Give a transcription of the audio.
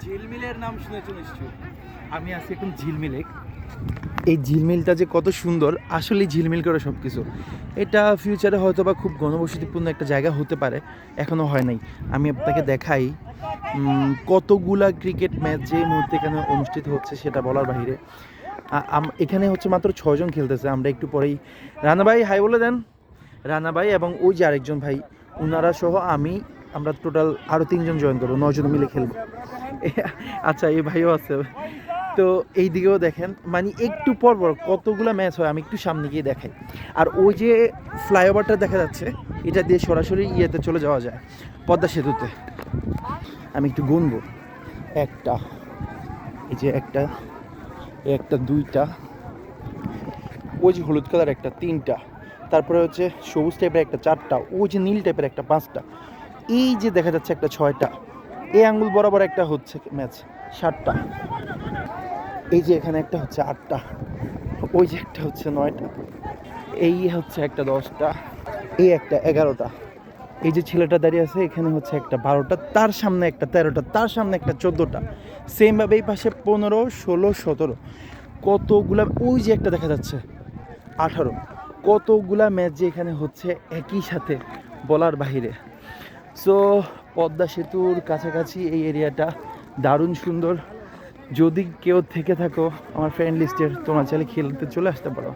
ঝিলমিলের নাম শুনেছো নিশ্চয়ই। আমি আছি এখন ঝিলমিলে। এই ঝিলমিলটা যে কত সুন্দর, আসলে ঝিলমিল করে সব কিছু। এটা ফিউচারে হয়তো বা খুব ঘনবসতিপূর্ণ একটা জায়গা হতে পারে, এখনও হয় নাই। আমি আপনাকে দেখাই কতগুলা ক্রিকেট ম্যাচ যে মুহূর্তে এখানে অনুষ্ঠিত হচ্ছে সেটা বলার বাইরে। এখানে হচ্ছে মাত্র 6 জন খেলতেছে। আমরা একটু পরেই রানা ভাই হাই বলে দেন। রানা ভাই এবং ওই যে আরেকজন ভাই, ওনারা সহ আমরা টোটাল আরও 3 জন জয়েন করবো, 9 জন মিলে খেলবো। আচ্ছা, এই ভাইও আছে। তো এই দিকেও দেখেন, মানে একটু পর পর কতগুলো ম্যাচ হয়, আমি একটু সামনে গিয়ে দেখাই। আর ওই যে ফ্লাইওভারটা দেখা যাচ্ছে, এটা দিয়ে সরাসরি ইয়েতে চলে যাওয়া যায়, পদ্মা সেতুতে। আমি একটু গুনবো, একটা, এই যে একটা, একটা, দুইটা, ওই যে হলুদ কালার একটা, তিনটা, তারপরে হচ্ছে সবুজ টাইপের একটা, চারটা, ওই যে নীল টাইপের একটা, পাঁচটা, এই যে দেখা যাচ্ছে একটা, ছয়টা, এই আঙ্গুল বরাবর একটা হচ্ছে ম্যাচ, সাতটা, এই যে এখানে একটা হচ্ছে আটটা, ওই যে একটা হচ্ছে নয়টা, এই হচ্ছে একটা 10টা, এই একটা 11টা, এই যে ছেলেটা দাঁড়িয়ে আছে এখানে হচ্ছে একটা 12টা, তার সামনে একটা 13টা, তার সামনে একটা 14টা, সেমভাবে এই পাশে 15, 16, 17, কতগুলা, ওই যে একটা দেখা যাচ্ছে 18, কতগুলা ম্যাচ যে এখানে হচ্ছে একই সাথে, বলার বাহিরে। সো পদ্মা সেতুর কাছাকাছি এই এরিয়াটা দারুণ সুন্দর। যদি কেউ থেকে থাকো আমার ফ্রেন্ড লিস্টের, তোমরা চাইলে খেলতে চলে আসতে পারো।